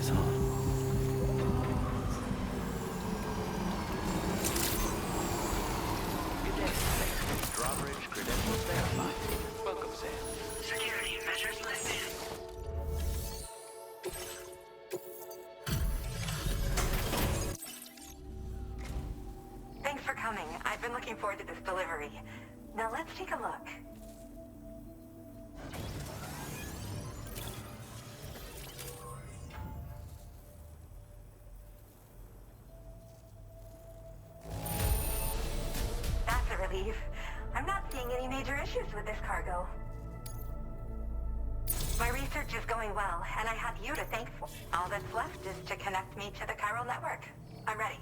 place, huh? Good day. Drawbridge credentials verified. Welcome, Sam. Security measures lifted. Thanks for coming. I've been looking forward to this delivery. Now let's take a look. That's a relief. I'm not seeing any major issues with this cargo. My research is going well, and I have you to thank for. All that's left is to connect me to the chiral network. I'm ready.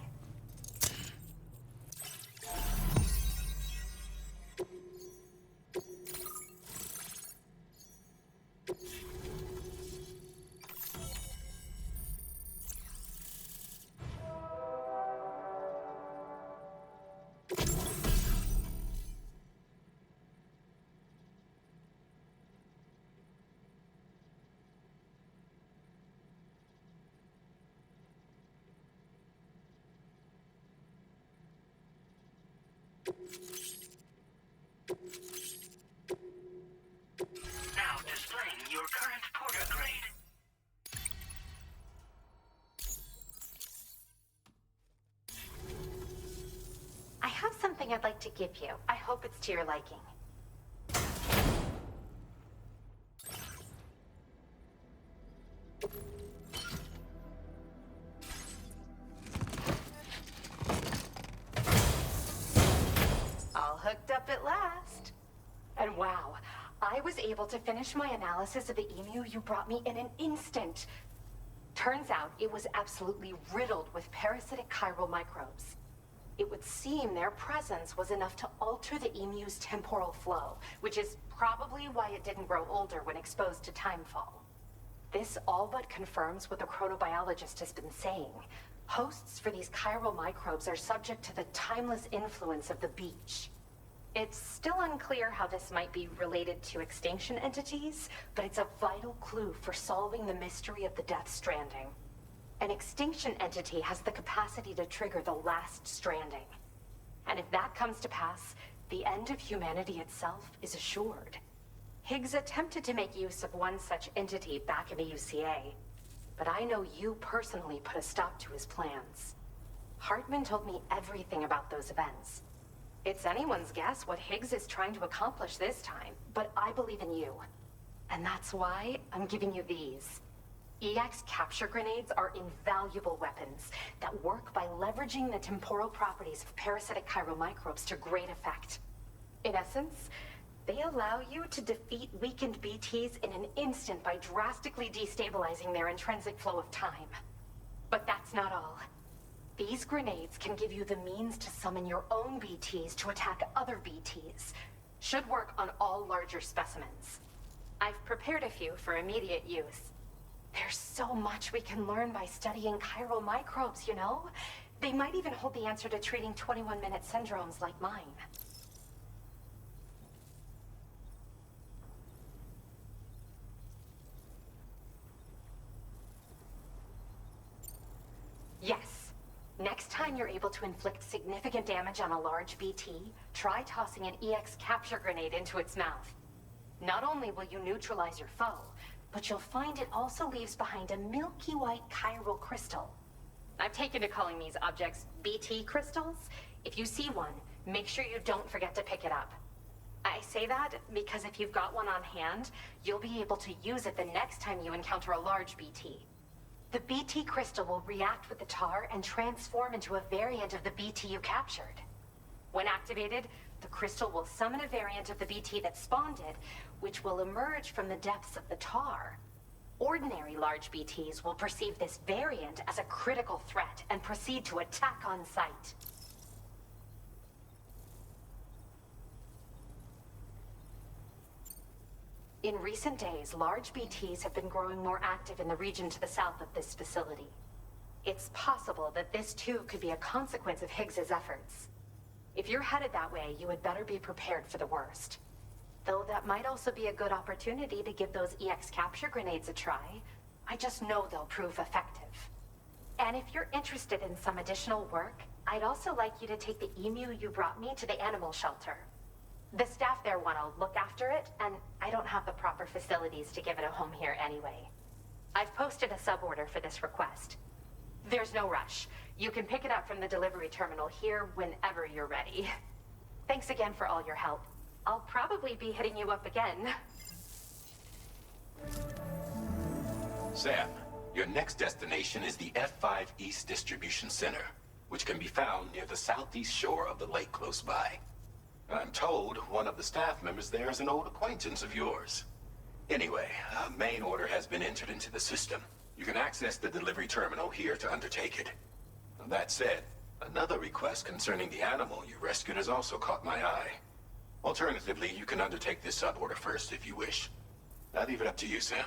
Now displaying your current porter grade. I have something I'd like to give you. I hope it's to your liking. All hooked up at last. And wow, I was able to finish my analysis of the emu you brought me in an instant. Turns out it was absolutely riddled with parasitic chiral microbes. It would seem their presence was enough to alter the emu's temporal flow, which is probably why it didn't grow older when exposed to timefall. This all but confirms what the chronobiologist has been saying. Hosts for these chiral microbes are subject to the timeless influence of the beach. It's still unclear how this might be related to extinction entities, but it's a vital clue for solving the mystery of the Death Stranding. An extinction entity has the capacity to trigger the last stranding. And if that comes to pass, the end of humanity itself is assured. Higgs attempted to make use of one such entity back in the UCA, but I know you personally put a stop to his plans. Hartman told me everything about those events. It's anyone's guess what Higgs is trying to accomplish this time, but I believe in you. And that's why I'm giving you these. EX capture grenades are invaluable weapons that work by leveraging the temporal properties of parasitic chiral microbes to great effect. In essence, they allow you to defeat weakened BTs in an instant by drastically destabilizing their intrinsic flow of time. But that's not all. These grenades can give you the means to summon your own BTs to attack other BTs. Should work on all larger specimens. I've prepared a few for immediate use. There's so much we can learn by studying chiral microbes, you know? They might even hold the answer to treating 21-minute syndromes like mine. Yes. Next time you're able to inflict significant damage on a large BT, try tossing an EX capture grenade into its mouth. Not only will you neutralize your foe, but you'll find it also leaves behind a milky white chiral crystal. I've taken to calling these objects BT crystals. If you see one, make sure you don't forget to pick it up. I say that because if you've got one on hand, you'll be able to use it the next time you encounter a large BT. The BT crystal will react with the tar and transform into a variant of the BT you captured. When activated, the crystal will summon a variant of the BT that spawned it, which will emerge from the depths of the tar. Ordinary large BTs will perceive this variant as a critical threat and proceed to attack on sight. In recent days, large BTs have been growing more active in the region to the south of this facility. It's possible that this too could be a consequence of Higgs's efforts. If you're headed that way, you had better be prepared for the worst. Though that might also be a good opportunity to give those EX capture grenades a try. I just know they'll prove effective. And if you're interested in some additional work, I'd also like you to take the emu you brought me to the animal shelter. The staff there want to look after it, and I don't have the proper facilities to give it a home here anyway. I've posted a suborder for this request. There's no rush. You can pick it up from the delivery terminal here whenever you're ready. Thanks again for all your help. I'll probably be hitting you up again. Sam, your next destination is the F5 East Distribution Center, which can be found near the southeast shore of the lake close by. I'm told one of the staff members there is an old acquaintance of yours. Anyway, a main order has been entered into the system. You can access the delivery terminal here to undertake it. That said, another request concerning the animal you rescued has also caught my eye. Alternatively, you can undertake this suborder first if you wish. I'll leave it up to you, Sam.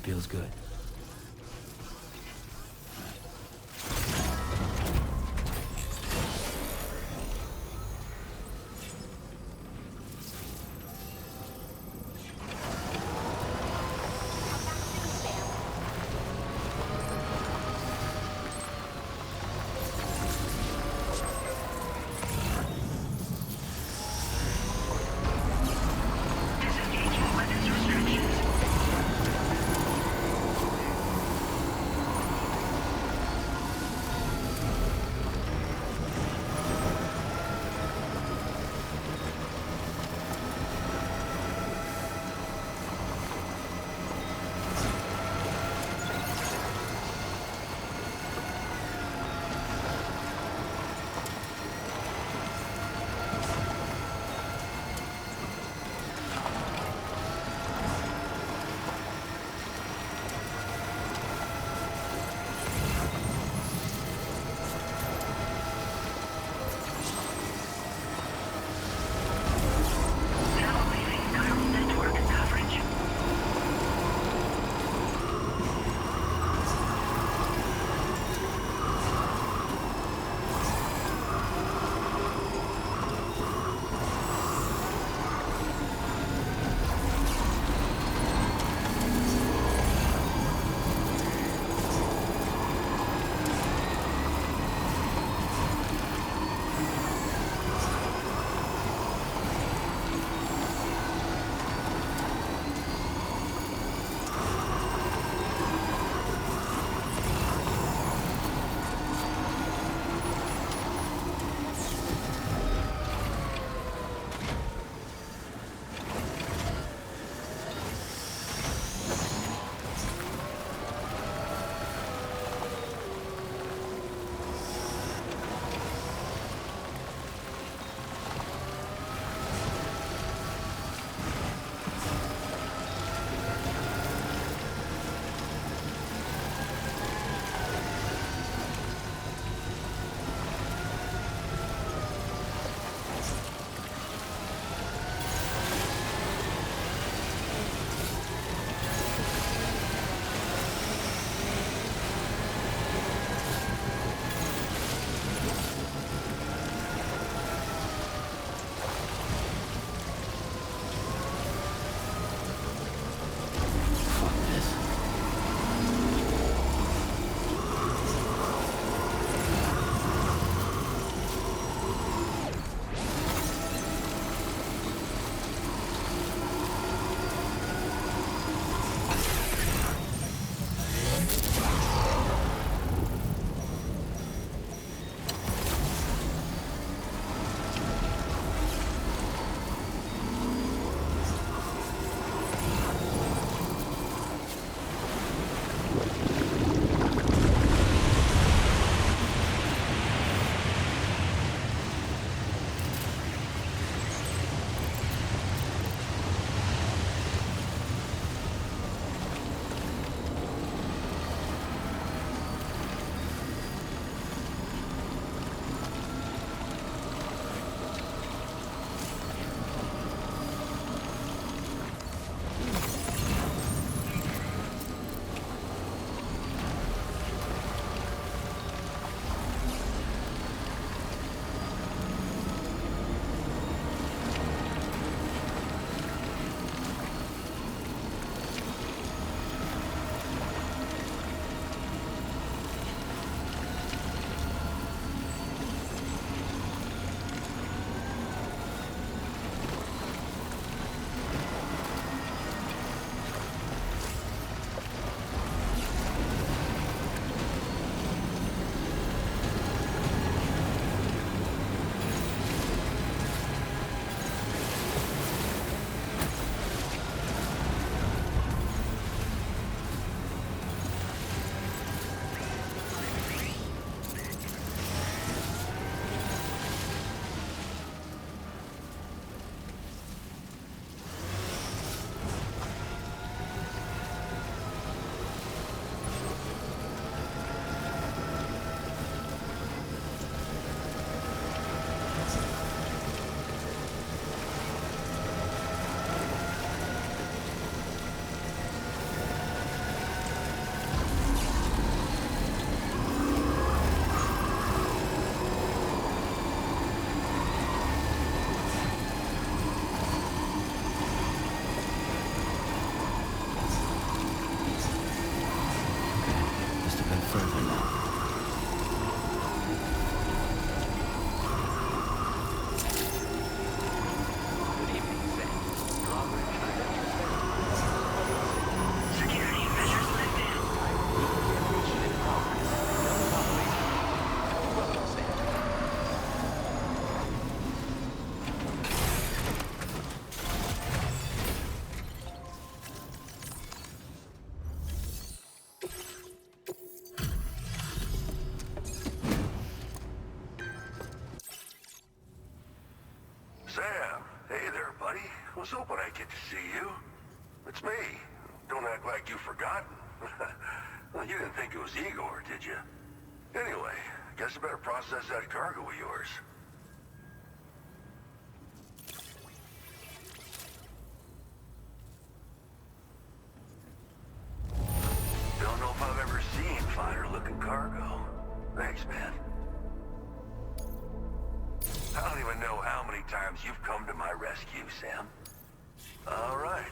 Feels good. Disengaging weapons restrictions. see you. It's me. Don't act like you've forgotten. Well, you didn't think it was Igor, did you? Anyway, guess I better process that cargo of yours. Don't know if I've ever seen finer looking cargo. Thanks, man. I don't even know how many times you've come to my rescue, Sam. All right.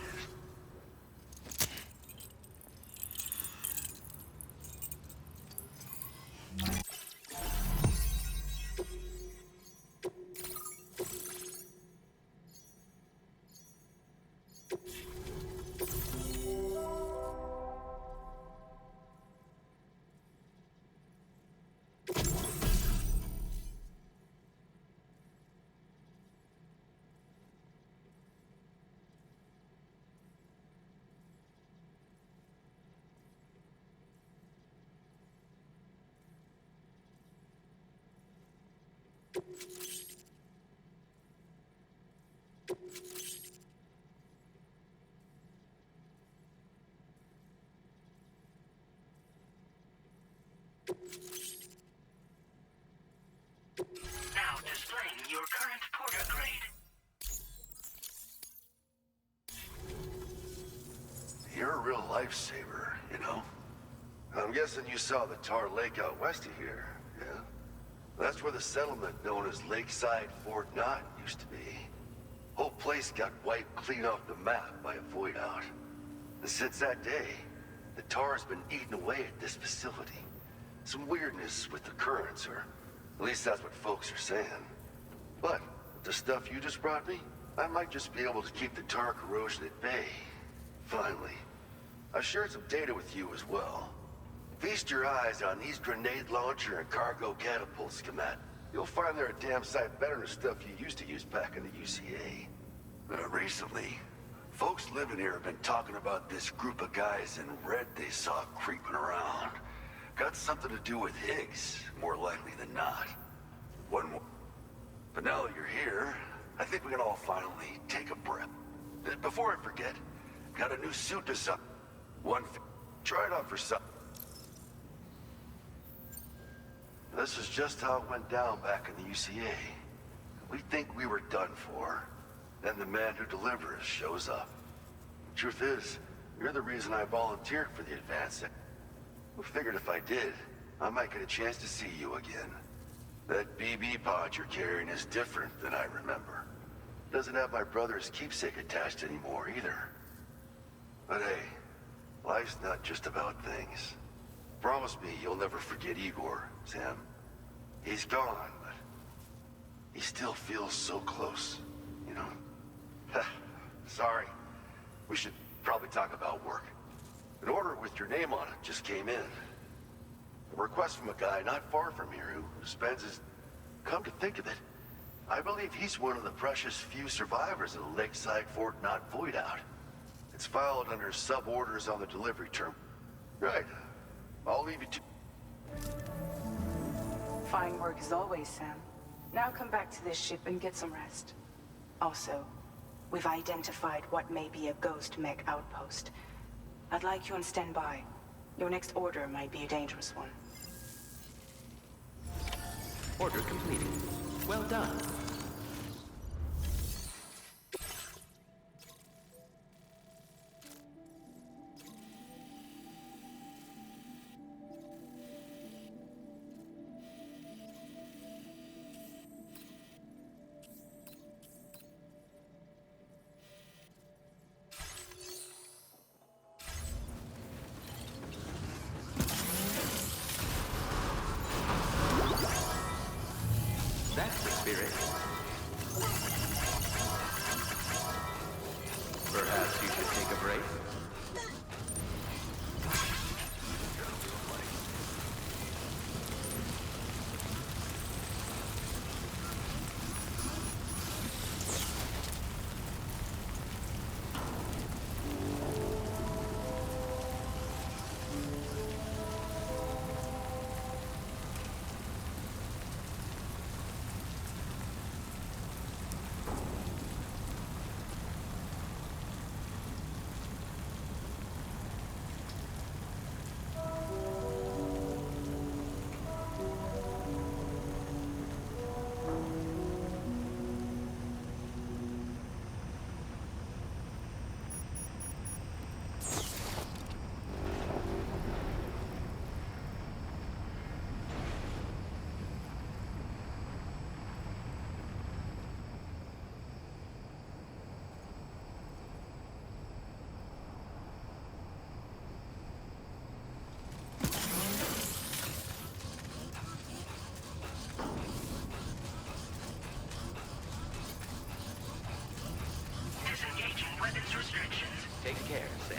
Now displaying your current porter grade. You're a real lifesaver, you know? I'm guessing you saw the Tar Lake out west of here, yeah? That's where the settlement known as Lakeside Fort Knott used to be. Whole place got wiped clean off the map by a void out. And since that day, the Tar's been eating away at this facility. Some weirdness with the currents, or at least that's what folks are saying. But with the stuff you just brought me, I might just be able to keep the Tar corrosion at bay. Finally. I've shared some data with you as well. Feast your eyes on these grenade launcher and cargo catapult schematics. You'll find they're a damn sight better than stuff you used to use back in the UCA. Recently, folks living here have been talking about this group of guys in red they saw creeping around. Got something to do with Higgs, more likely than not. One more. But now that you're here, I think we can all finally take a breath. Before I forget, got a new suit to suck. Try it on for some. This is just how it went down back in the UCA. We think we were done for. Then the man who delivers shows up. Truth is, you're the reason I volunteered for the advance. I figured if I did, I might get a chance to see you again. That BB pod you're carrying is different than I remember. Doesn't have my brother's keepsake attached anymore either. But hey, life's not just about things. Promise me you'll never forget Igor, Sam. He's gone, but he still feels so close, you know? Sorry. We should probably talk about work. An order with your name on it just came in. A request from a guy not far from here who spends his... Come to think of it, I believe he's one of the precious few survivors of the Lakeside Fort Knott void out. It's filed under sub-orders on the delivery term. Right. I'll leave you to... Fine work as always, Sam. Now come back to this ship and get some rest. Also, we've identified what may be a ghost mech outpost. I'd like you on standby. Your next order might be a dangerous one. Order completed. Well done. That's the spirit. care, Sam.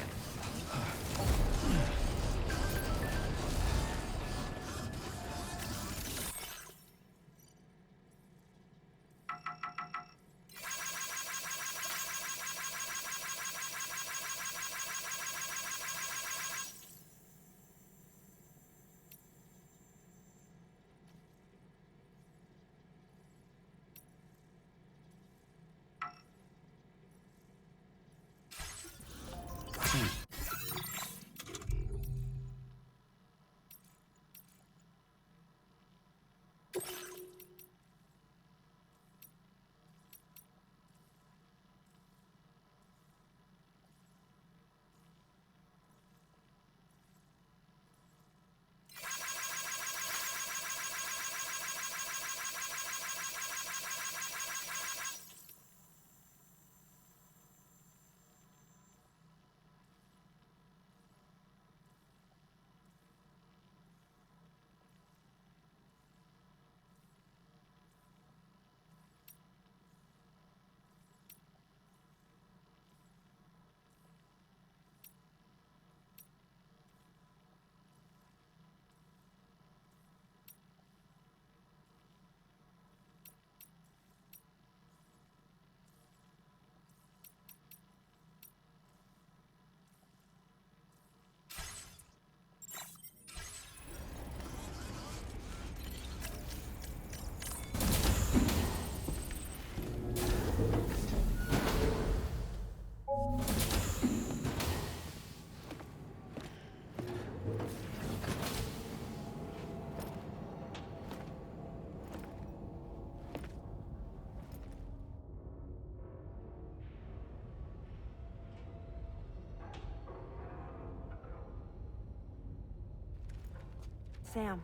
Sam.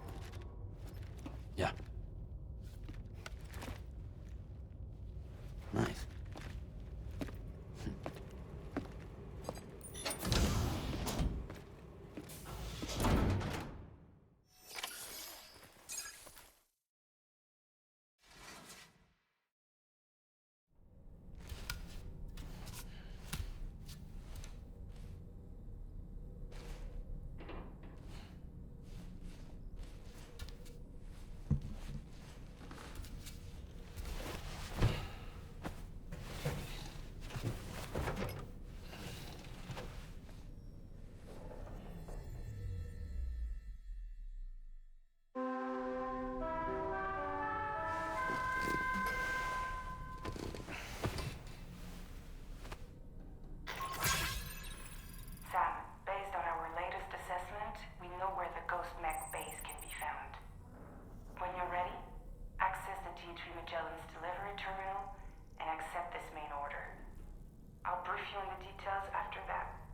Yeah. Nice. Sam, based on our latest assessment, we know where the Ghost Mech base can be found. When you're ready, access the T3 Magellan's delivery terminal and accept this main order. I'll brief you on the details after that.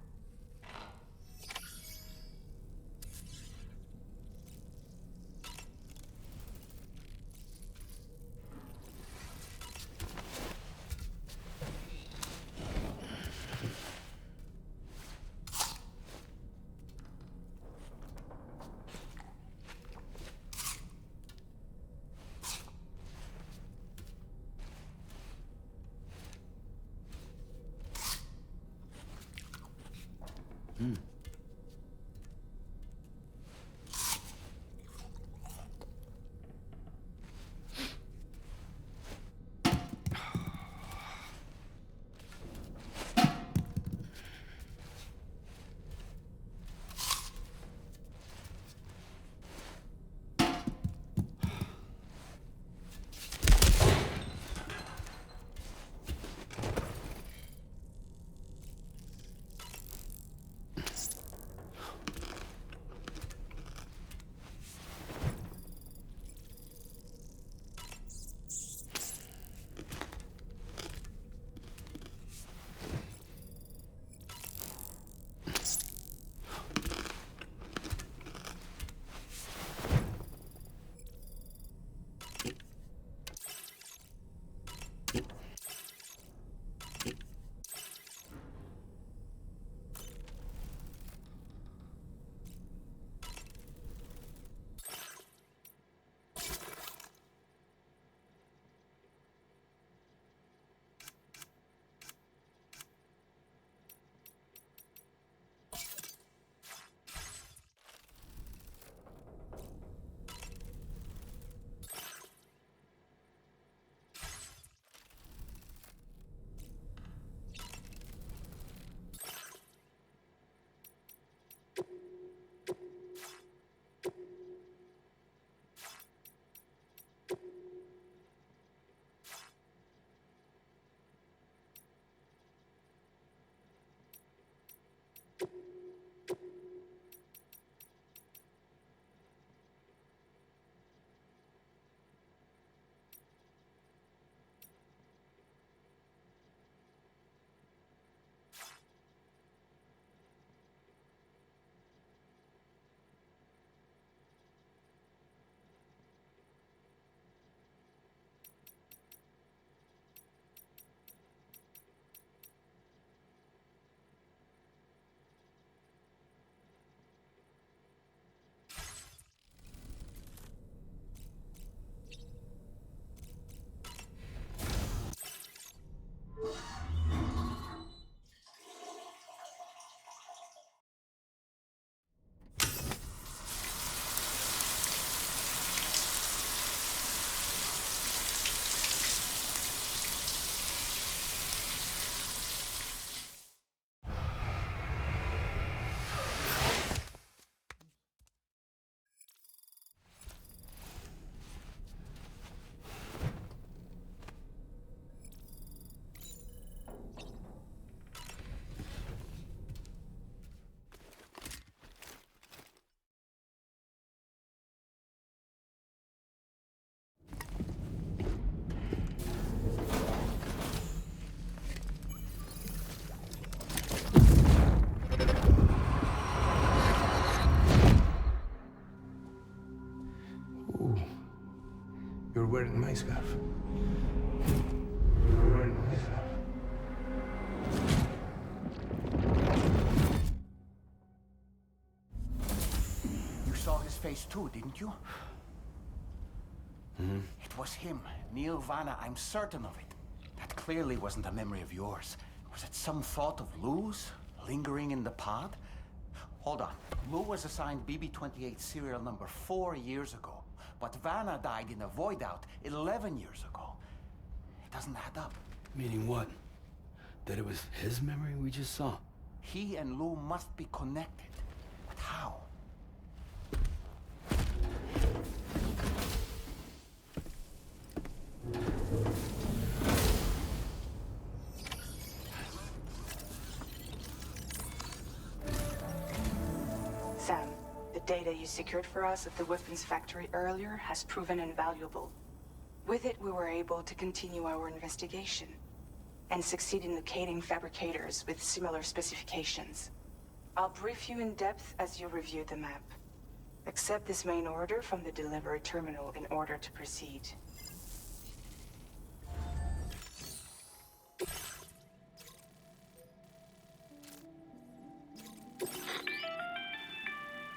wearing my scarf. You were wearing my scarf. You saw his face too, didn't you? Mm-hmm. It was him, Neil Vanna, I'm certain of it. That clearly wasn't a memory of yours. Was it some thought of Lou's, lingering in the pod? Hold on. Lou was assigned BB-28 serial number 4 years ago. But Vanna died in a void out 11 years ago. It doesn't add up. Meaning what? That it was his memory we just saw? He and Lou must be connected. But how? Sam, the data you secured for us at the weapons factory earlier has proven invaluable. With it, we were able to continue our investigation and succeed in locating fabricators with similar specifications. I'll brief you in depth as you review the map. Accept this main order from the delivery terminal in order to proceed.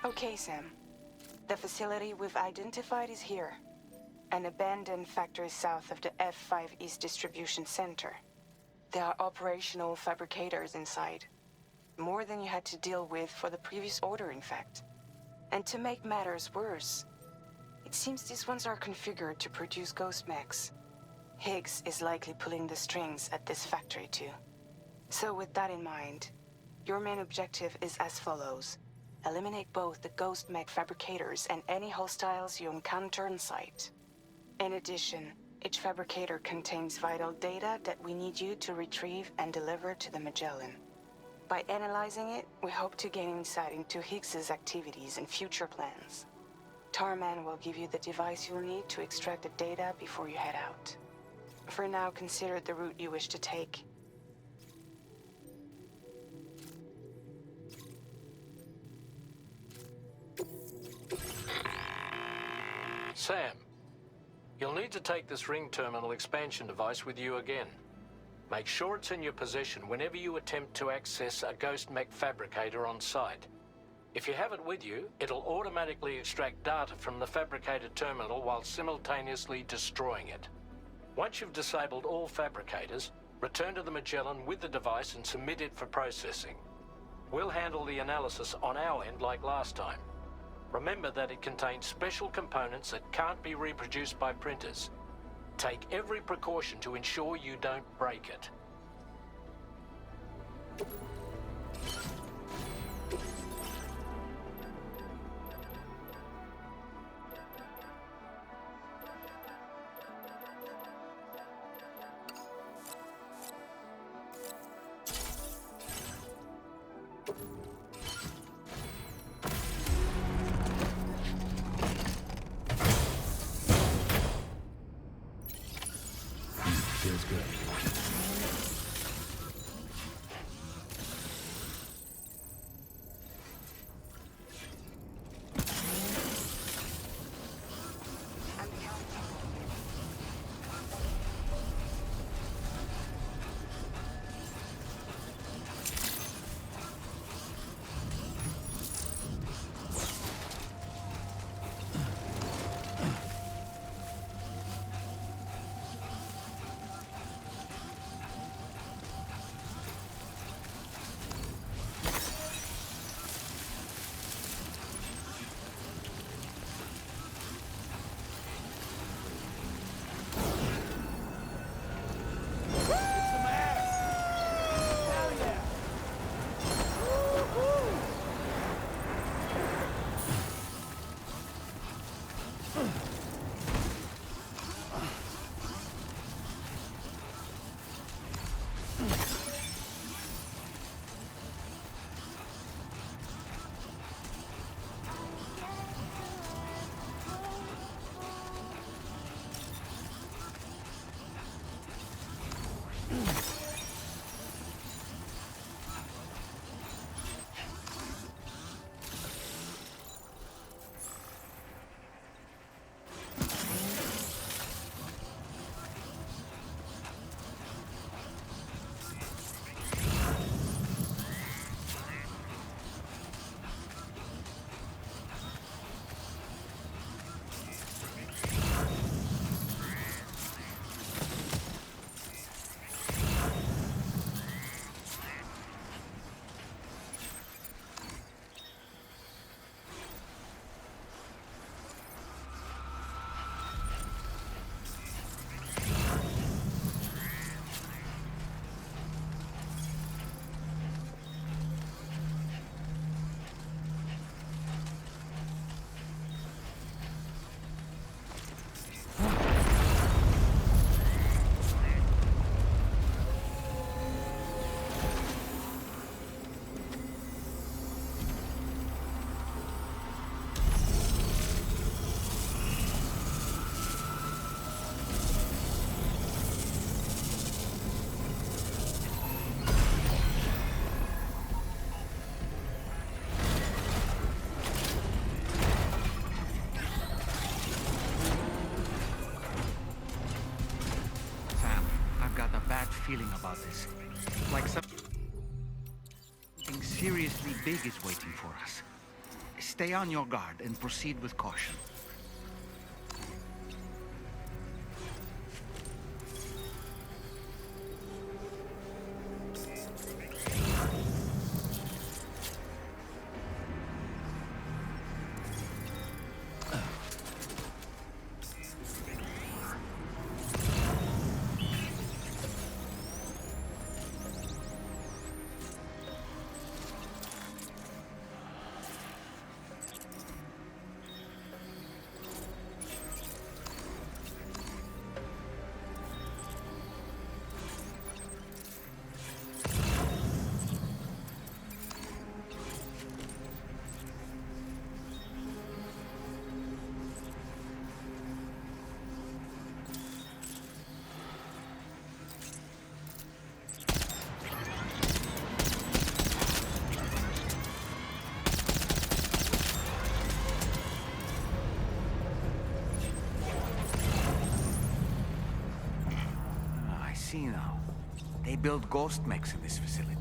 Okay, Sam. The facility we've identified is here. An abandoned factory south of the F5 East Distribution Center. There are operational fabricators inside. More than you had to deal with for the previous order, in fact. And to make matters worse, it seems these ones are configured to produce ghost mechs. Higgs is likely pulling the strings at this factory too. So with that in mind, your main objective is as follows. Eliminate both the ghost mech fabricators and any hostiles you encounter on site. In addition, each fabricator contains vital data that we need you to retrieve and deliver to the Magellan. By analyzing it, we hope to gain insight into Higgs's activities and future plans. Tarman will give you the device you'll need to extract the data before you head out. For now, consider the route you wish to take. Sam, you'll need to take this ring terminal expansion device with you again. Make sure it's in your possession whenever you attempt to access a ghost mech fabricator on site. If you have it with you, it'll automatically extract data from the fabricator terminal while simultaneously destroying it. Once you've disabled all fabricators, return to the Magellan with the device and submit it for processing. We'll handle the analysis on our end like last time. Remember that it contains special components that can't be reproduced by printers. Take every precaution to ensure you don't break it. Feels good. feeling about this. Like something seriously big is waiting for us. Stay on your guard and proceed with caution. Now. They build ghost mechs in this facility.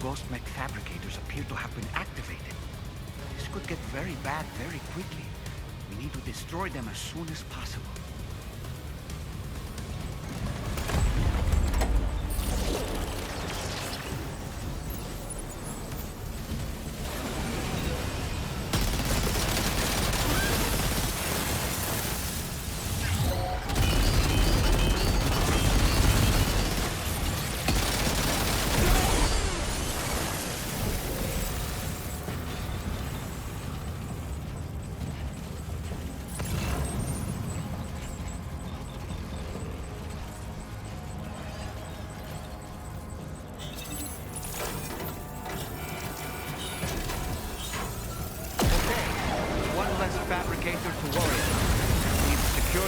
Ghost mech fabricators appear to have been activated. This could get very bad very quickly. We need to destroy them as soon as possible.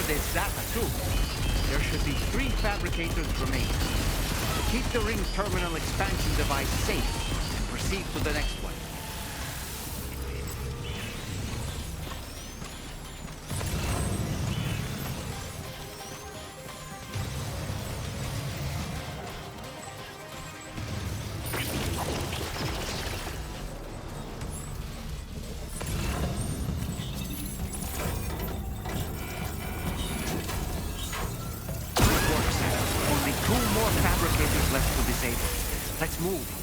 there's data too. There should be 3 fabricators remaining. Keep the ring terminal expansion device safe and proceed to the next one. Left to disable. Let's move.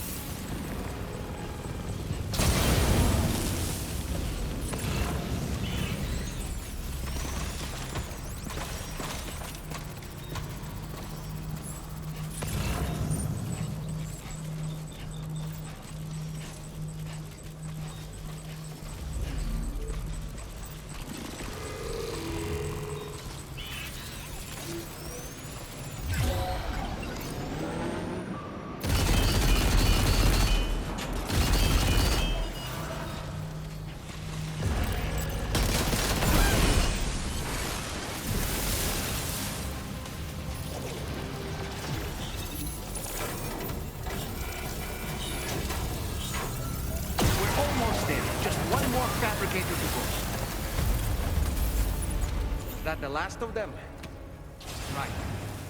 Fabricator to go. Is that the last of them? Right.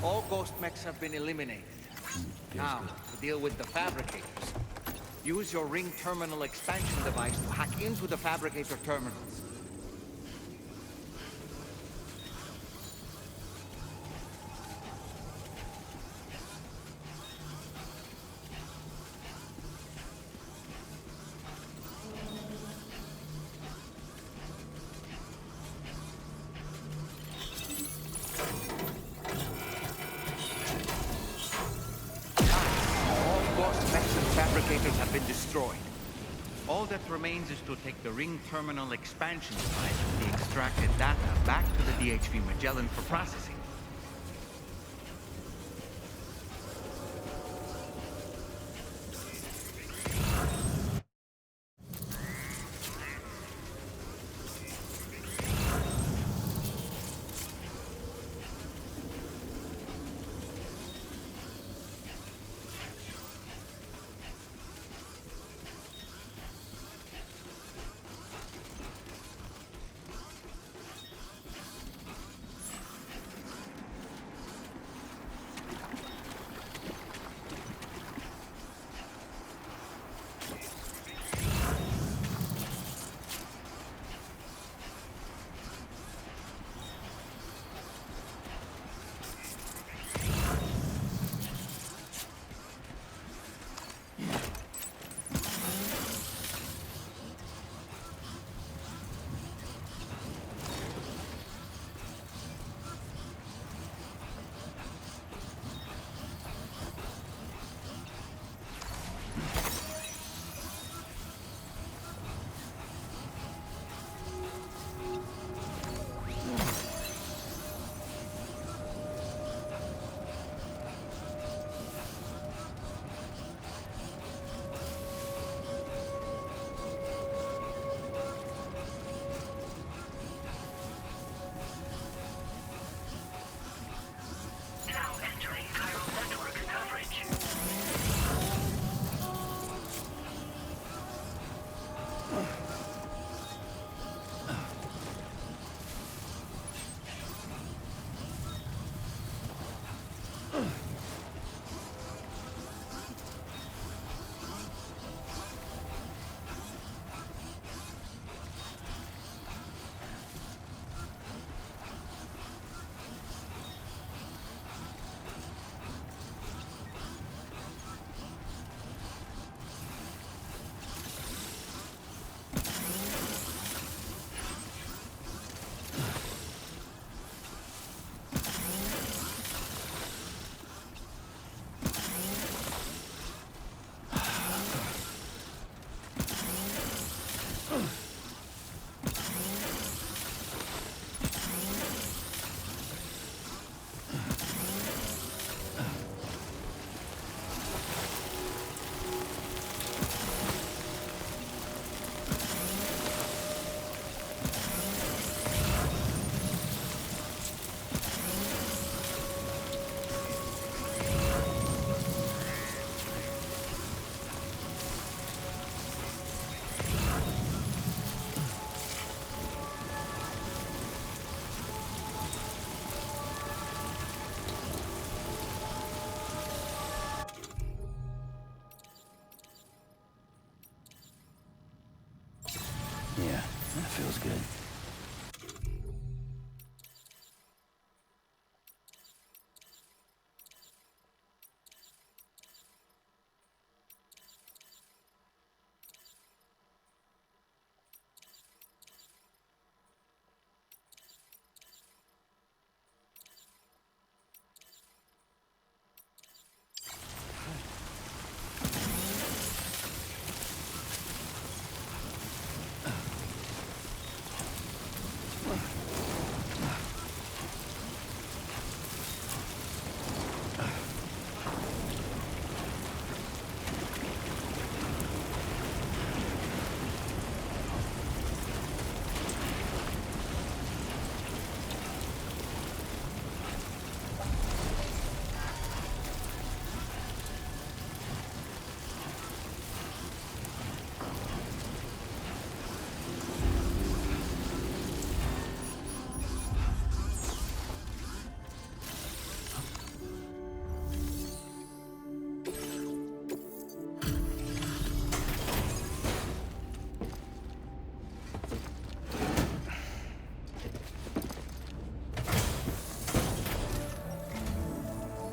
All ghost mechs have been eliminated. Now, to deal with the fabricators. Use your ring terminal expansion device to hack into the fabricator terminals. Fabricators have been destroyed. All that remains is to take the ring terminal expansion device with the extracted data back to the DHV Magellan for processing. That feels good.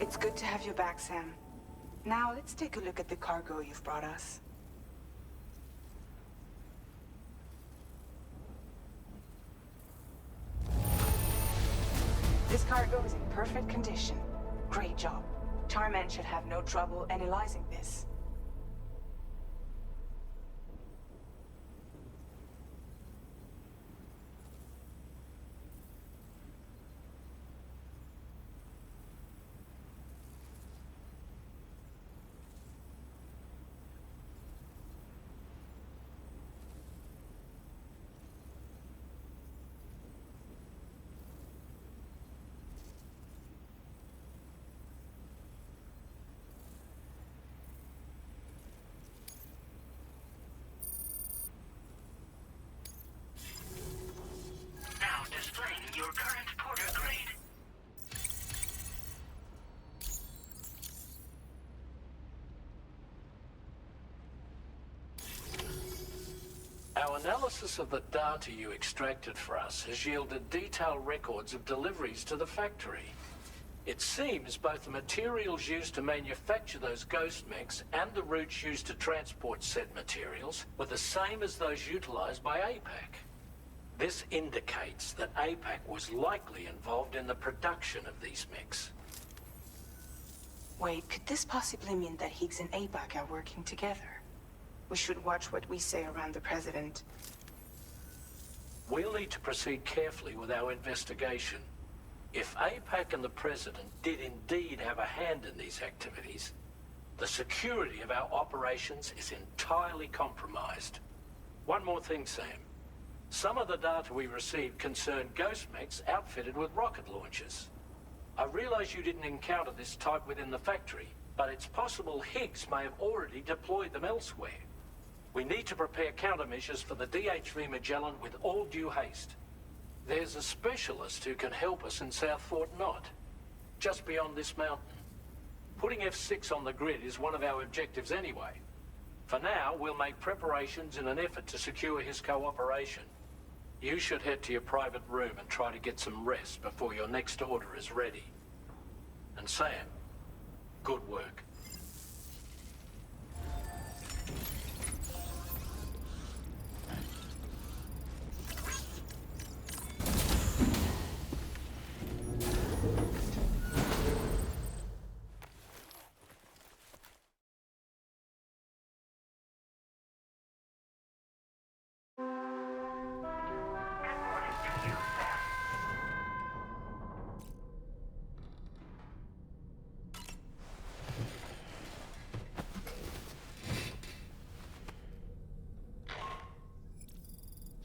It's good to have you back, Sam. Now, let's take a look at the cargo you've brought us. This cargo is in perfect condition. Great job. Tarman should have no trouble analyzing this. Now displaying your current porter grade. Our analysis of the data you extracted for us has yielded detailed records of deliveries to the factory. It seems both the materials used to manufacture those ghost mechs and the routes used to transport said materials were the same as those utilized by APAC. This indicates that APAC was likely involved in the production of these mechs. Wait, could this possibly mean that Higgs and APAC are working together? We should watch what we say around the President. We'll need to proceed carefully with our investigation. If APAC and the President did indeed have a hand in these activities, the security of our operations is entirely compromised. One more thing, Sam. Some of the data we received concerned ghost mechs outfitted with rocket launchers. I realize you didn't encounter this type within the factory, but it's possible Higgs may have already deployed them elsewhere. We need to prepare countermeasures for the DH3 Magellan with all due haste. There's a specialist who can help us in South Fort Knott, just beyond this mountain. Putting F6 on the grid is one of our objectives anyway. For now, we'll make preparations in an effort to secure his cooperation. You should head to your private room and try to get some rest before your next order is ready. And Sam, good work.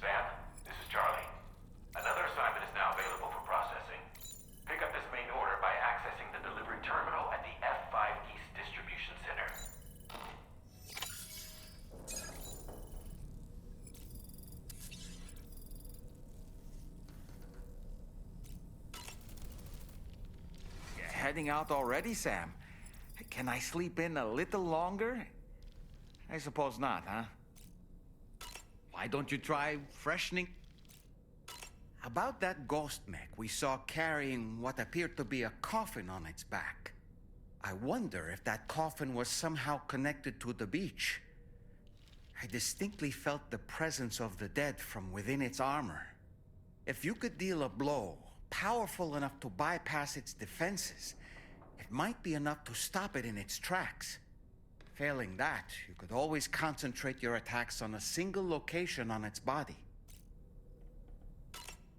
Sam, this is Charlie. Another assignment is now available for processing. Pick up this main order by accessing the delivery terminal at the F5 East Distribution Center. Heading out already, Sam? Can I sleep in a little longer? I suppose not, huh? Why don't you try freshening? About that ghost mech we saw carrying what appeared to be a coffin on its back. I wonder if that coffin was somehow connected to the beach. I distinctly felt the presence of the dead from within its armor. If you could deal a blow powerful enough to bypass its defenses, it might be enough to stop it in its tracks. Failing that, you could always concentrate your attacks on a single location on its body.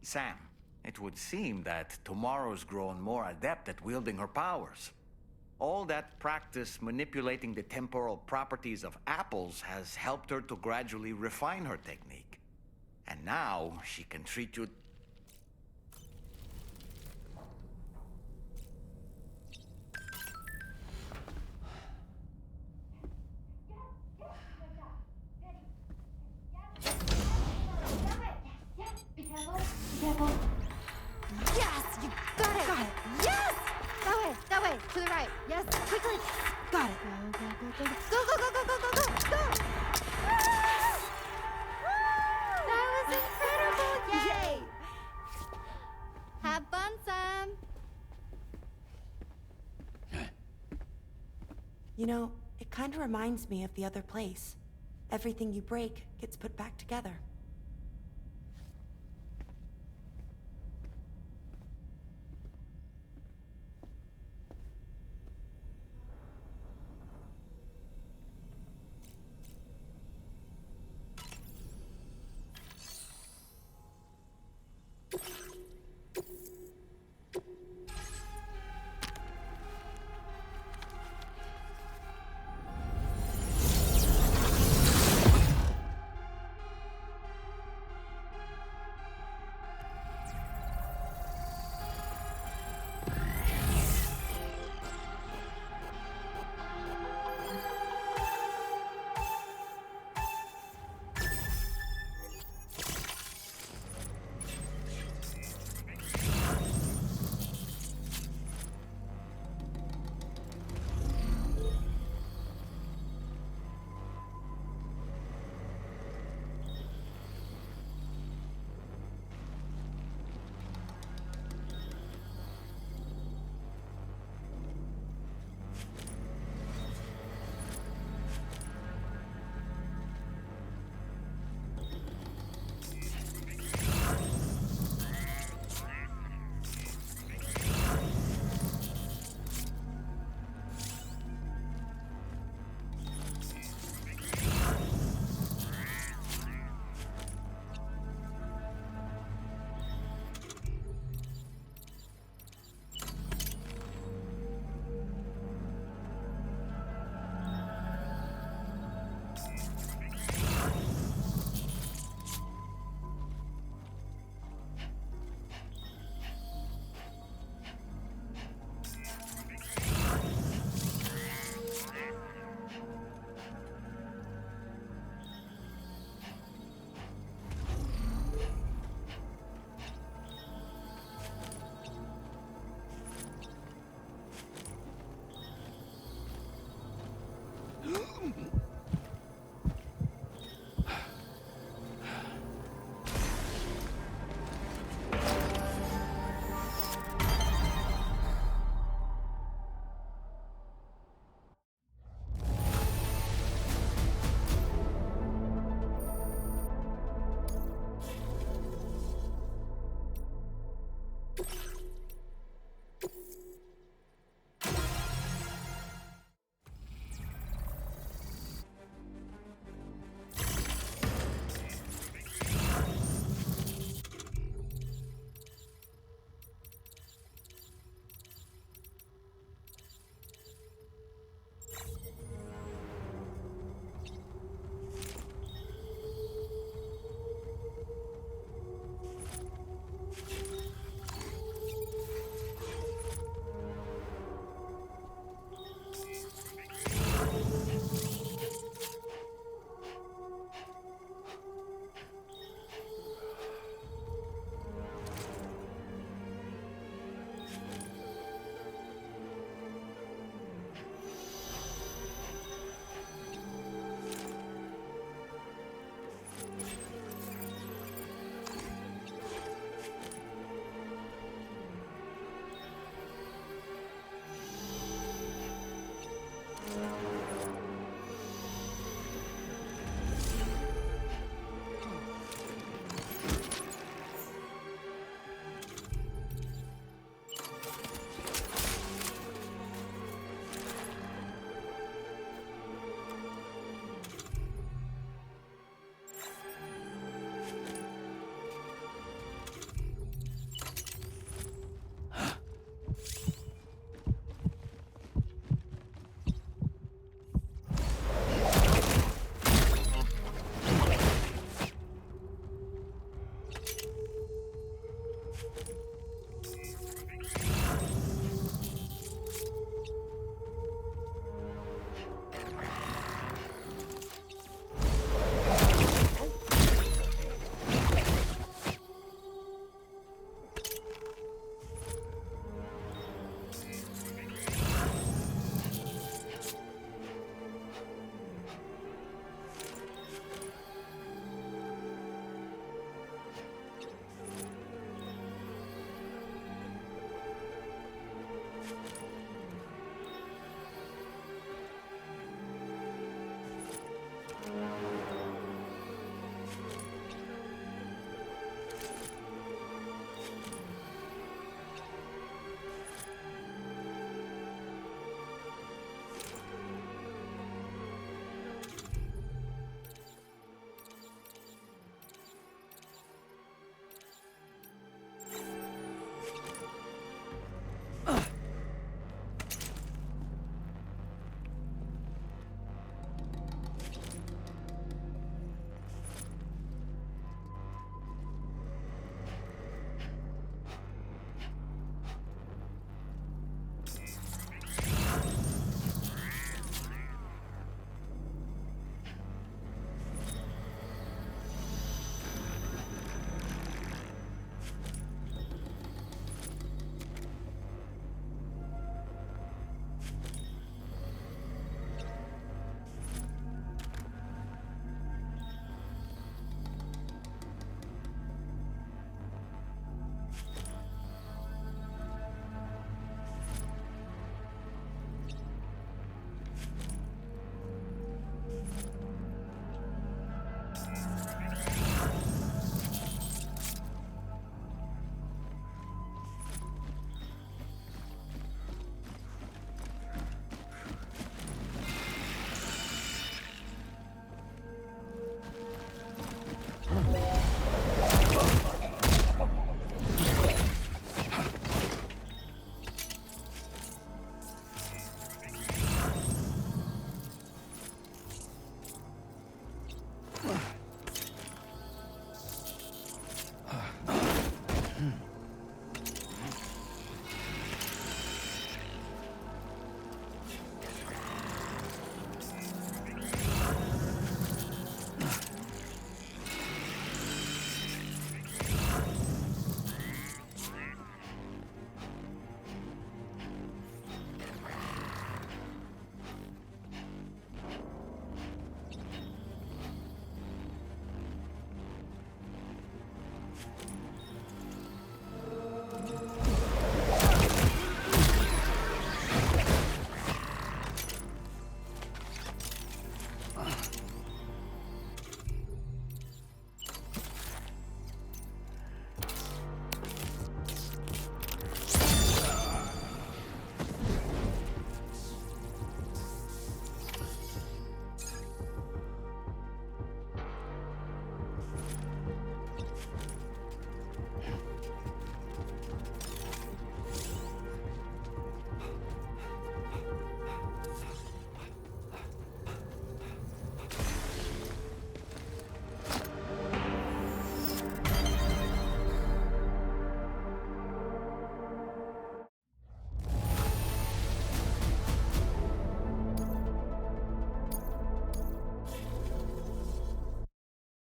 Sam, it would seem that Tomorrow's grown more adept at wielding her powers. All that practice manipulating the temporal properties of apples has helped her to gradually refine her technique. And now she can treat you... Yes! You got it! Got it! Yes! That way! To the right! Yes! Quickly! Got it! Go! Go! That was incredible! Yay! Have fun, Sam! You know, it kind of reminds me of the other place. Everything you break gets put back together.